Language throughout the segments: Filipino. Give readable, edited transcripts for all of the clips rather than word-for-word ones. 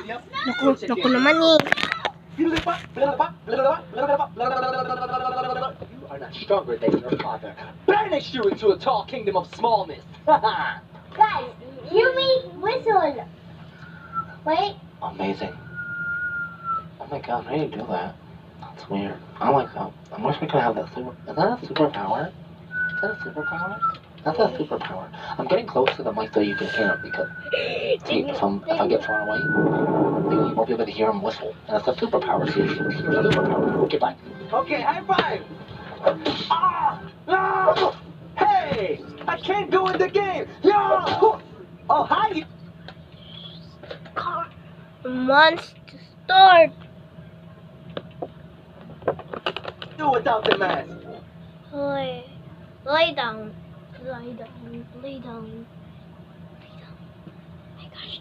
Naku naman eh. You are not stronger than your father. Banish you into a tall kingdom of smallness. Guys, you mean whistle. Wait. Amazing. Oh my god, how do you do that? That's weird. I like that. I wish we could have that super... Is that a superpower? Is that a superpower? That's a superpower. I'm getting close to the mic so you can hear it because... See, if I get far away, you won't be able to hear him whistle. And that's a superpower, so you should hear a superpower. Okay, bye. Okay, high five! Ah! No! Hey! I can't go in the game! No! Oh, hi! Car wants to start. Do without the mask. Lie down. Lie down. Lay down. Lay down. Oh my gosh.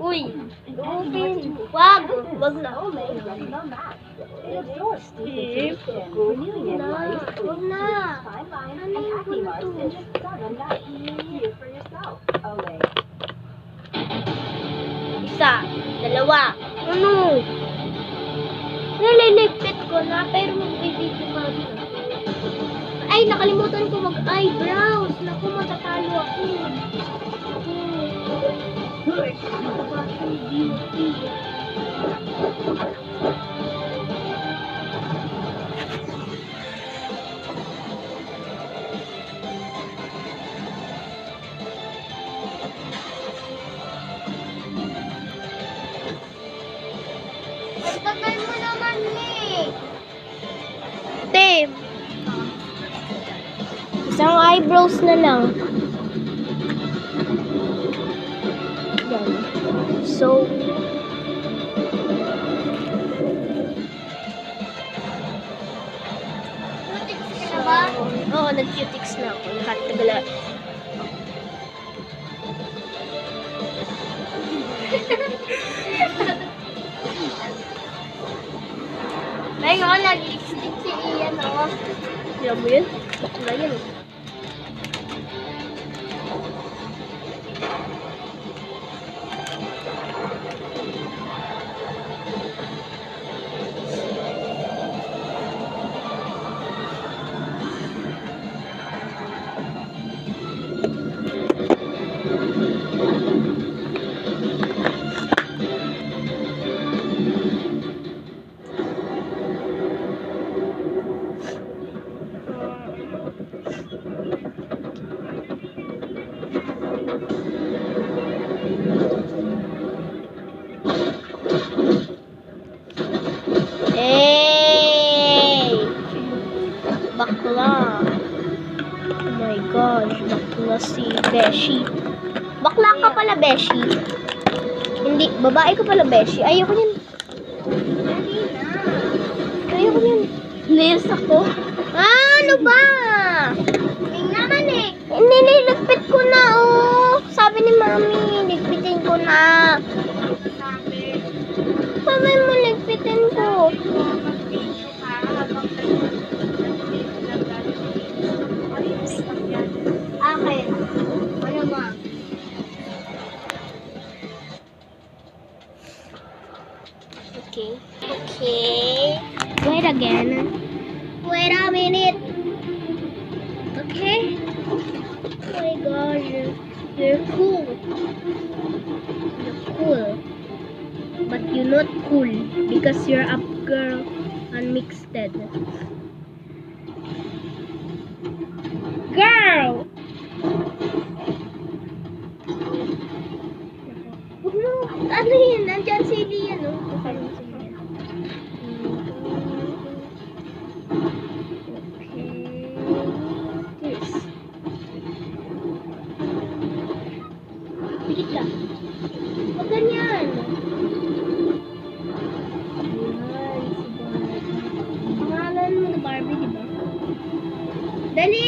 Uy. Open. Wag. Wag na. Wag na. Ano yung isa. Dalawa. Ano? Naliligpit ko na pero magbibigyo ka din. Ay, nakalimutan ko mag-eyebrows. Naku, matatalo ako. Tagal mo naman eh. Tim. Isang eyebrows na lang. Yan. So, Cutics ka na ba? oo, nag-cutics na ako. Lahat tagala. Ngayon, nag-lipstick si Ian oh. Alam mo yun? Wala yan eh. Hey! Bakla. Oh my gosh, bakla si Beshi. Bakla ka pala, Beshi. Hindi, babae ka pala, Beshi. Ayoko niyan. Ayoko niyan. Nails ako. Ah, ano ba? Tingnan naman eh. Hindi, niligpit ko na, oh. Sabi ni Mami, ligpitin ko na. Sabi mo, ligpitin ko. Akin. Ano ba? Okay. Okay. Wait again. Wait a minute. Okay. Oh my gosh. You're cool. You're cool. But you're not cool because you're up girl unmixed. Girl! Huwag mo. Ano yun? Nandyan si Lian, no? Okay. This. Dikit ka. Huwag ganyan. Ayan, si Barbie. Pangalan mo na Barbie, di ba? Dali!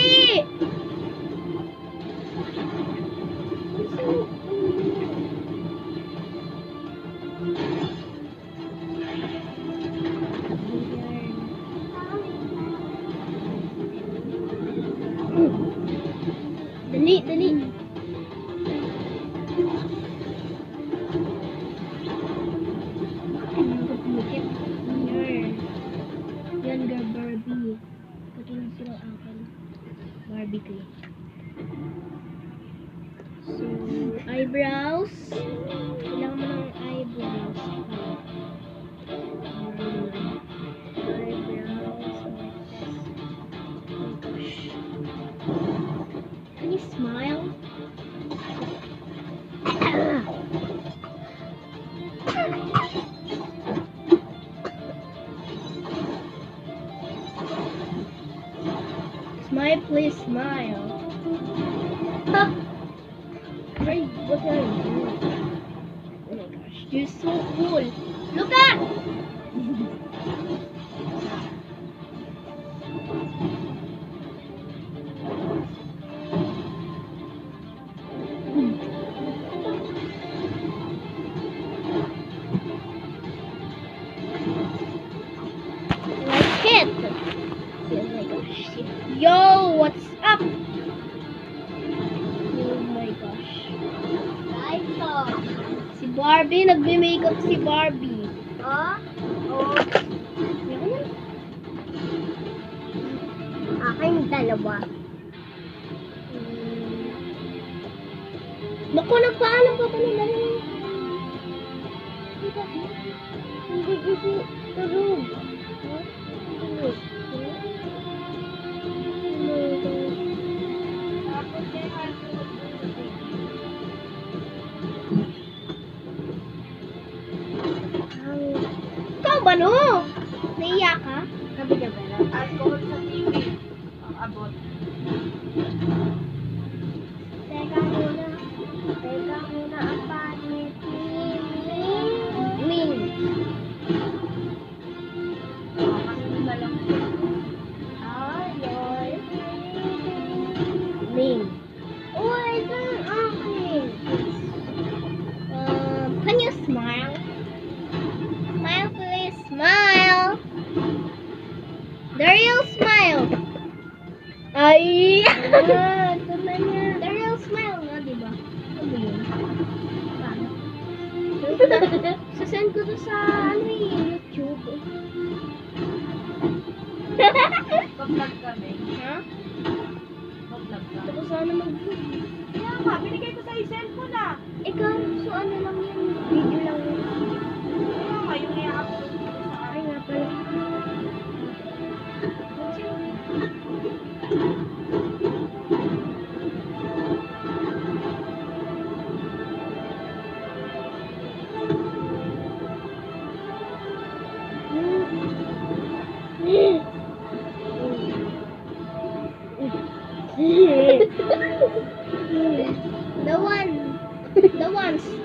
Dali, dali. Younger Barbie. Pati na sila akin. Barbie ko. So, eyebrows. Kailangan mo ng eyebrows. Can you smile? Smile, please smile. Hey, what are you doing? Oh my gosh, you're so cool. Look at! Like it. Oh my gosh. Yo, what's up? Oh my gosh. Ito. Si Barbie, nagme-makeup si Barbie. Oh. Oh. Akin dalawa. Naku, nagpaalam ka pa nila. Hindi kasi tulog. Ikaw ba no? Naiyak ka? Sabi ka ba? Alcohol sa TV. Ang abot. Teka muna. Teka muna ang panit ni Ming. Ay, Ming. oh, ito yung akin. Can you smile? Smile, please. Smile. The real smile. Ay! Ito na niya. The real smile nga, di ba? Ano yun? Paano? Sasend ko to sa YouTube. Pa-vlog kami. Ha? Pa-vlog ka. Ito ko sana mag-vlog. Kaya nga, binigay ko sa cellphone na. Ikaw, so ano lang yan? Video lang yun. Kaya nga, yung i-upload ko sa Ay nga pala.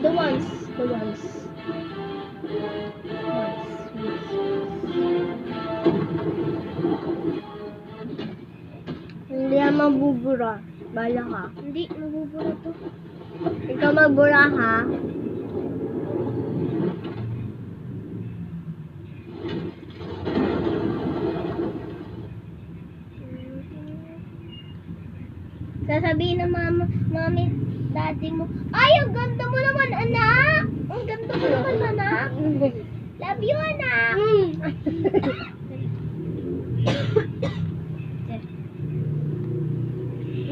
The ones. Hindi yan mabubura. Bala ka. Hindi, mabubura to. Ikaw magbura ha. Sasabihin ng mami, daddy mo, ay, ang ganda mo naman, anak! Ang ganda mo naman, anak! Love you, anak!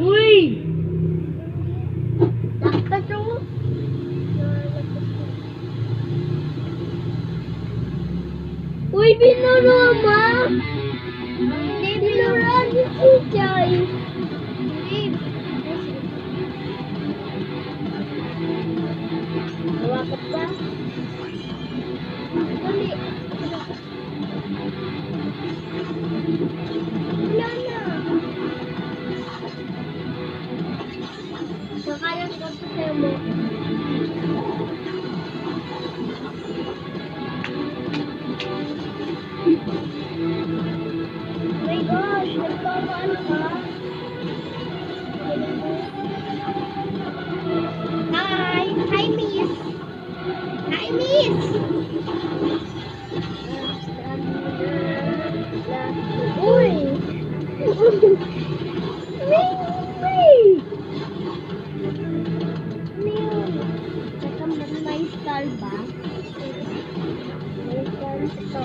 Uy! Dapat mo. Uy, binurama! Hindi, Binurama si Chay. Hawakan pa. Dali. Wala na. Kakalas ka pa sa'yo mo. Oh my gosh, nagpapaano ka? Hi! Hi, miss! Hi, miss! Uy! May! Ito.